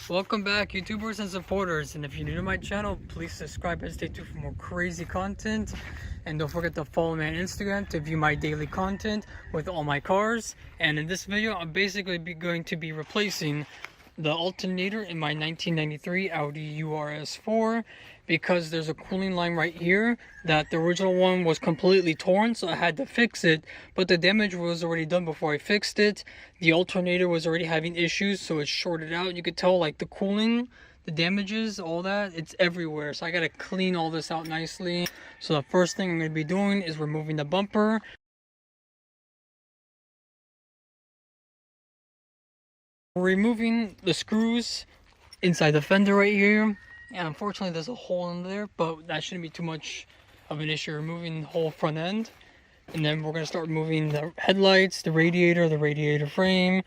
Welcome back, YouTubers and supporters, and if you're new to my channel, please subscribe and stay tuned for more crazy content. And don't forget to follow me on Instagram to view my daily content with all my cars. And in this video, I'm basically going to be replacing the alternator in my 1993 Audi UrS4 because there's a cooling line right here that the original one was completely torn, so I had to fix it, but the damage was already done before I fixed it. The alternator was already having issues, so it's shorted out. You could tell like the cooling, the damages, all that, it's everywhere. So I gotta clean all this out nicely. So the first thing I'm gonna be doing is removing the bumper. Removing the screws inside the fender right here, and unfortunately there's a hole in there, but that shouldn't be too much of an issue. Removing the whole front end, and then we're going to start removing the headlights, the radiator frame,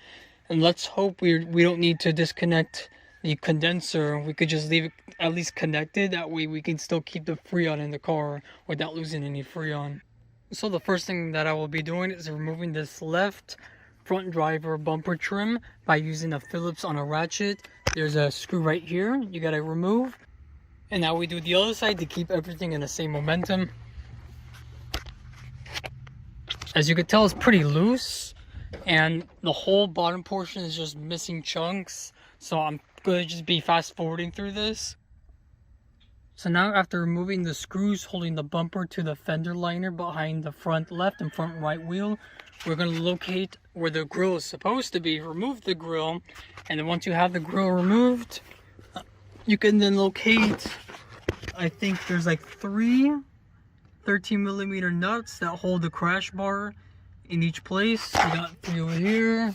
and let's hope we don't need to disconnect the condenser. We could just leave it at least connected, that way we can still keep the Freon in the car without losing any Freon. So the first thing that I will be doing is removing this left front driver bumper trim by using a Phillips on a ratchet. There's a screw right here you gotta remove, and now we do the other side to keep everything in the same momentum. As you can tell, it's pretty loose and the whole bottom portion is just missing chunks, so I'm gonna just be fast forwarding through this. So now, after removing the screws holding the bumper to the fender liner behind the front left and front right wheel, we're going to locate where the grill is supposed to be, remove the grill, and then once you have the grill removed, you can then locate, I think there's like 3 13mm nuts that hold the crash bar in each place. We got 3 over here,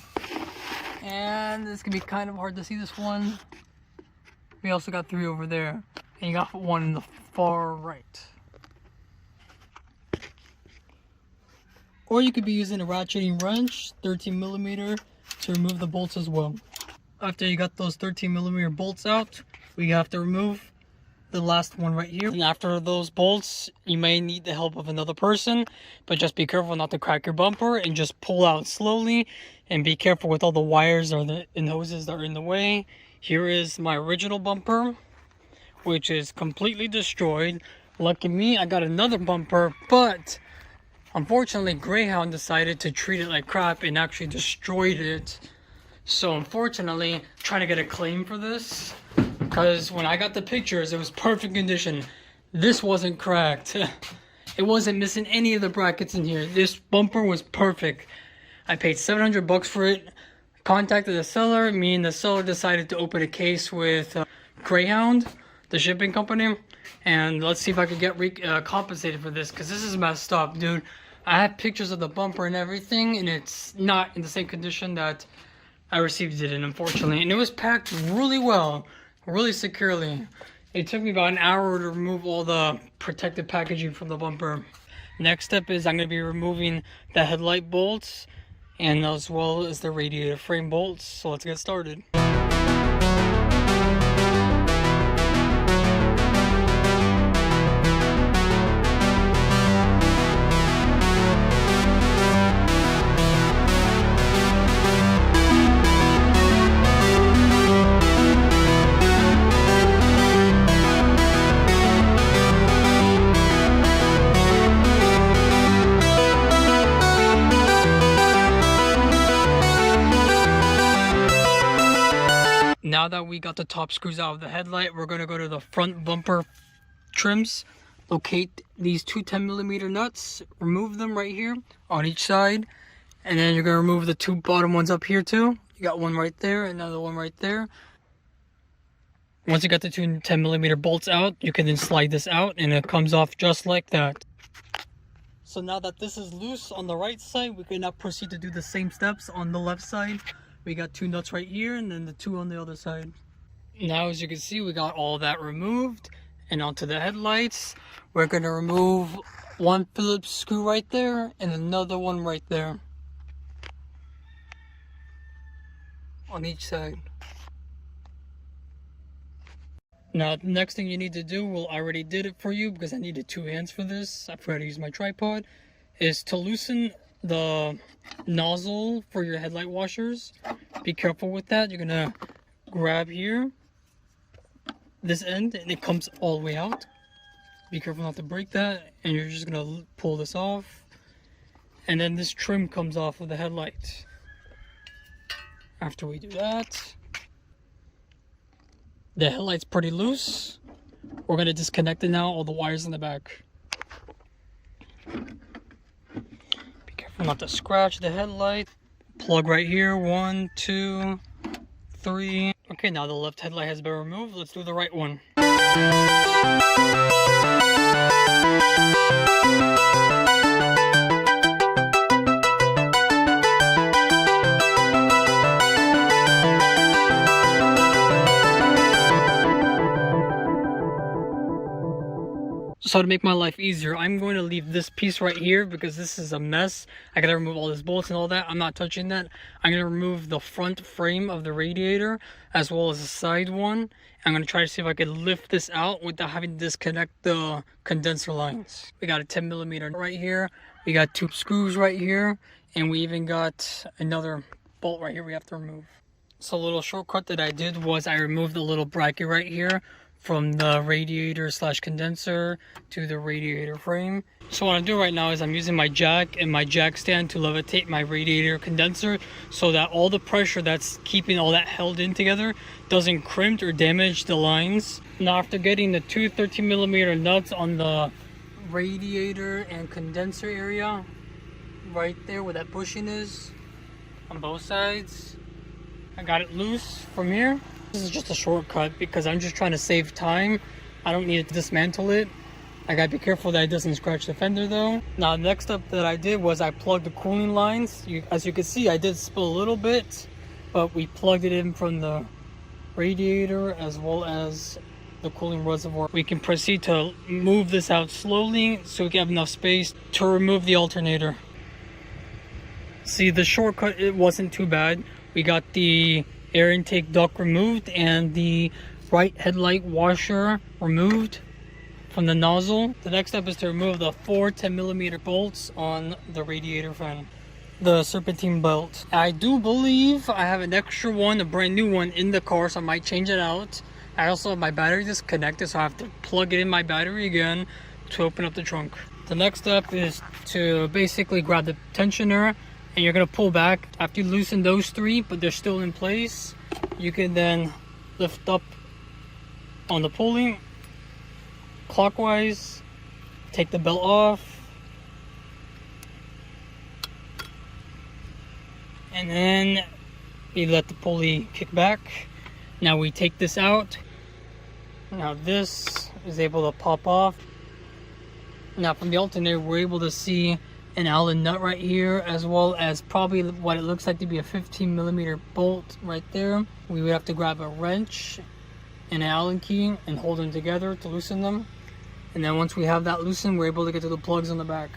and this can be kind of hard to see, this one. We also got 3 over there. And you got 1 in the far right. Or you could be using a ratcheting wrench, 13mm, to remove the bolts as well. After you got those 13mm bolts out, we have to remove the last one right here. And after those bolts, you may need the help of another person, but just be careful not to crack your bumper and just pull out slowly, and be careful with all the wires and hoses that are in the way. Here is my original bumper, which is completely destroyed. Lucky me, I got another bumper, but unfortunately Greyhound decided to treat it like crap and actually destroyed it. So unfortunately, trying to get a claim for this, because when I got the pictures, it was perfect condition. This wasn't cracked. It wasn't missing any of the brackets in here. This bumper was perfect. I paid $700 for it, contacted the seller. Me and the seller decided to open a case with Greyhound, the shipping company, and let's see if I could get compensated for this, because this is messed up, dude. I have pictures of the bumper and everything, and it's not in the same condition that I received it in, unfortunately. And it was packed really well, really securely. It took me about an hour to remove all the protective packaging from the bumper. Next step is I'm going to be removing the headlight bolts and as well as the radiator frame bolts. So let's get started. Now that we got the top screws out of the headlight, we're going to go to the front bumper trims, locate these 2 10mm nuts, remove them right here on each side, and then you're going to remove the 2 bottom ones up here too. You got one right there, another one right there. Once you got the 2 10mm bolts out, you can then slide this out and it comes off just like that. So now that this is loose on the right side, we can now proceed to do the same steps on the left side. We got 2 nuts right here and then the 2 on the other side. Now, as you can see, we got all that removed, and onto the headlights. We're going to remove 1 Phillips screw right there and another one right there on each side. Now, the next thing you need to do, well, I already did it for you because I needed 2 hands for this. I forgot to use my tripod. Is to loosen the nozzle for your headlight washers. Be careful with that. You're gonna grab here, this end, and it comes all the way out. Be careful not to break that, and you're just gonna pull this off. And then this trim comes off of the headlight. After we do that, the headlight's pretty loose. We're gonna disconnect it now, all the wires in the back. Be careful not to scratch the headlight. Plug right here, 1, 2, 3. Okay, now the left headlight has been removed. Let's do the right one. So to make my life easier, I'm going to leave this piece right here because this is a mess. I gotta remove all these bolts and all that. I'm not touching that. I'm gonna remove the front frame of the radiator as well as the side one. I'm gonna try to see if I can lift this out without having to disconnect the condenser lines. We got a 10mm right here. We got 2 screws right here, and we even got another bolt right here we have to remove. So a little shortcut that I did was I removed the little bracket right here from the radiator / condenser to the radiator frame. So what I'm doing right now is I'm using my jack and my jack stand to levitate my radiator condenser so that all the pressure that's keeping all that held in together doesn't crimp or damage the lines. Now after getting the 2 13mm nuts on the radiator and condenser area, right there where that bushing is on both sides, I got it loose from here. This is just a shortcut because I'm just trying to save time. I don't need to dismantle it. I gotta be careful that it doesn't scratch the fender though. Now next up that I did was I plugged the cooling lines. As you can see, I did spill a little bit, but we plugged it in from the radiator as well as the cooling reservoir. We can proceed to move this out slowly so we can have enough space to remove the alternator. See, the shortcut, it wasn't too bad. We got the air intake duct removed and the right headlight washer removed from the nozzle. The next step is to remove the 4 10mm bolts on the radiator fan, the serpentine belt. I do believe I have an extra one, a brand new one in the car, so I might change it out. I also have my battery disconnected, so I have to plug it in my battery again to open up the trunk. The next step is to basically grab the tensioner, and you're gonna pull back. After you loosen those 3, but they're still in place, you can then lift up on the pulley clockwise, take the belt off, and then we let the pulley kick back. Now we take this out. Now this is able to pop off. Now from the alternator, we're able to see an Allen nut right here, as well as probably what it looks like to be a 15mm bolt right there. We would have to grab a wrench and an Allen key and hold them together to loosen them. And then once we have that loosened, we're able to get to the plugs on the back.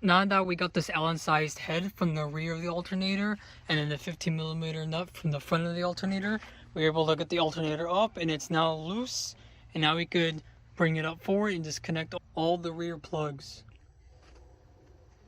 Now that we got this Allen sized head from the rear of the alternator and then the 15mm nut from the front of the alternator, we're able to get the alternator up and it's now loose. And now we could bring it up forward and disconnect all the rear plugs.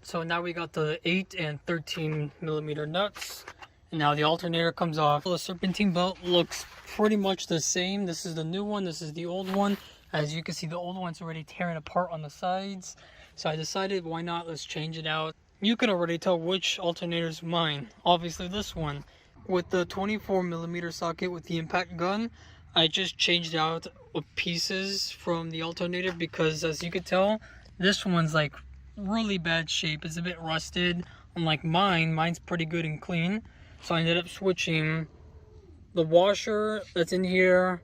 So now we got the 8 and 13mm nuts, and now the alternator comes off. The serpentine belt looks pretty much the same. This is the new one, this is the old one. As you can see, the old one's already tearing apart on the sides. So I decided, why not, let's change it out. You can already tell which alternator is mine. Obviously this one. With the 24mm socket with the impact gun, I just changed out pieces from the alternator because as you can tell, this one's like really bad shape. It's a bit rusted, unlike mine's pretty good and clean. So I ended up switching the washer that's in here,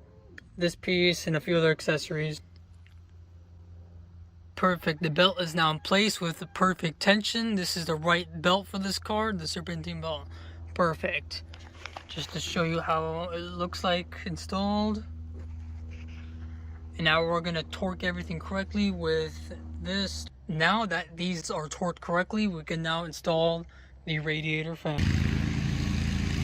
this piece, and a few other accessories. Perfect. The belt is now in place with the perfect tension. This is the right belt for this car, the serpentine belt. Perfect. Just to show you how it looks like installed. And now we're gonna torque everything correctly with this. Now that these are torqued correctly, we can now install the radiator fan.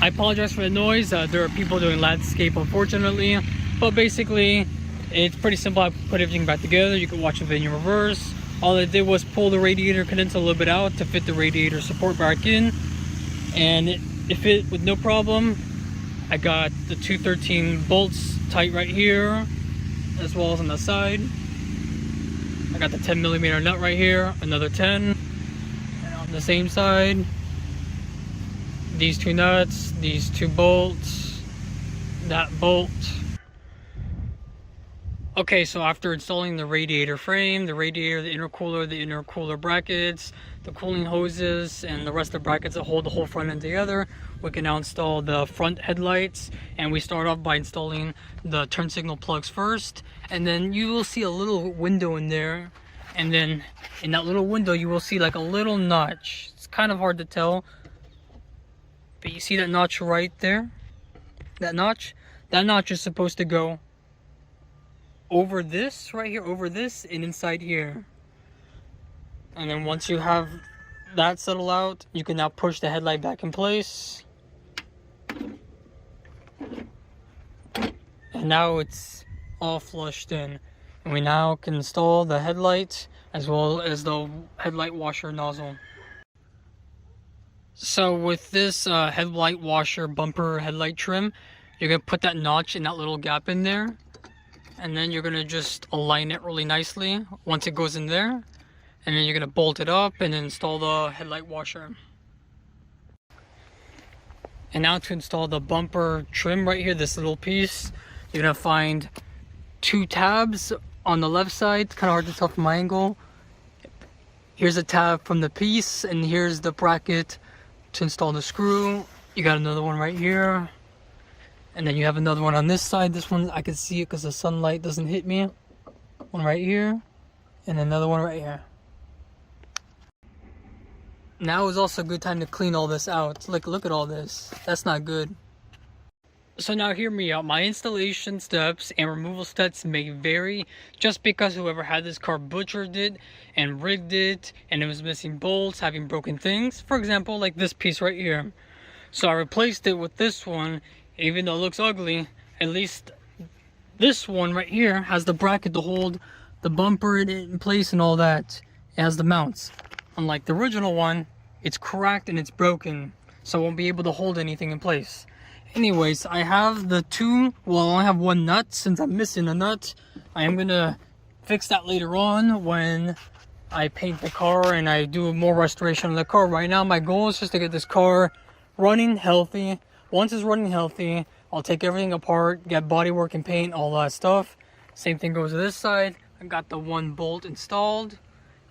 I apologize for the noise. There are people doing landscape, unfortunately, but basically it's pretty simple. I put everything back together. You can watch the video in reverse. All I did was pull the radiator condenser a little bit out to fit the radiator support back in, and it fit with no problem. I got the 213 bolts tight right here, as well as on the side. I got the 10mm nut right here, another 10. And on the same side, these two nuts, these two bolts, that bolt. Okay, so after installing the radiator frame, the radiator, the intercooler brackets, the cooling hoses, and the rest of the brackets that hold the whole front end together, we can now install the front headlights. And we start off by installing the turn signal plugs first, and then you will see a little window in there, and then in that little window you will see like a little notch. It's kind of hard to tell, but you see that notch right there? That notch is supposed to go over this right here, over this, and inside here. And then once you have that settled out, you can now push the headlight back in place. And now it's all flushed in. And we now can install the headlight as well as the headlight washer nozzle. So with this headlight washer bumper headlight trim, you're going to put that notch in that little gap in there. And then you're going to just align it really nicely once it goes in there. And then you're going to bolt it up and install the headlight washer. And now to install the bumper trim right here, this little piece, you're going to find two tabs on the left side. It's kind of hard to tell from my angle. Here's a tab from the piece, and here's the bracket to install the screw. You got another one right here. And then you have another one on this side. This one, I can see it because the sunlight doesn't hit me. One right here. And another one right here. Now is also a good time to clean all this out. Look at all this. That's not good. So now hear me out. My installation steps and removal steps may vary just because whoever had this car butchered it and rigged it and it was missing bolts, having broken things. For example, like this piece right here. So I replaced it with this one. Even though it looks ugly, at least this one right here has the bracket to hold the bumper in place and all that. It has the mounts. Unlike the original one, it's cracked and it's broken, so it won't be able to hold anything in place. Anyways, I have the two, well, I have one nut. Since I'm missing a nut, I am gonna fix that later on when I paint the car and I do more restoration on the car. Right now, my goal is just to get this car running healthy. Once it's running healthy, I'll take everything apart, get bodywork and paint, all that stuff. Same thing goes to this side. I got the one bolt installed.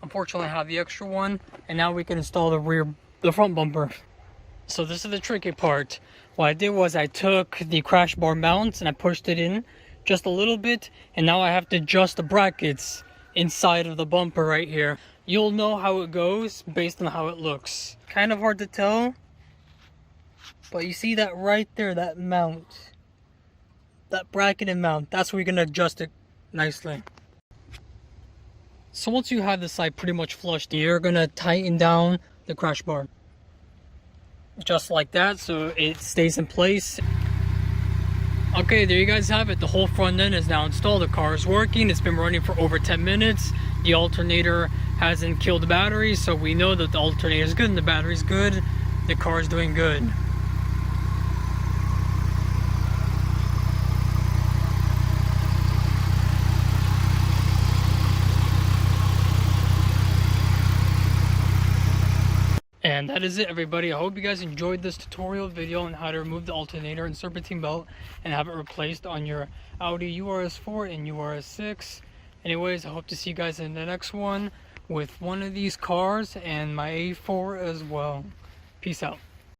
Unfortunately, I have the extra one. And now we can install the front bumper. So this is the tricky part. What I did was I took the crash bar mounts and I pushed it in just a little bit. And now I have to adjust the brackets inside of the bumper right here. You'll know how it goes based on how it looks. Kind of hard to tell. But you see that right there, that mount, that bracket and mount, that's where you're going to adjust it nicely. So once you have the side pretty much flushed, you're going to tighten down the crash bar. Just like that, so it stays in place. Okay, there you guys have it. The whole front end is now installed. The car is working. It's been running for over 10 minutes. The alternator hasn't killed the battery, so we know that the alternator is good and the battery is good. The car is doing good. And that is it, everybody. I hope you guys enjoyed this tutorial video on how to remove the alternator and serpentine belt and have it replaced on your Audi UrS4 and UrS6. Anyways, I hope to see you guys in the next one with one of these cars and my A4 as well. Peace out.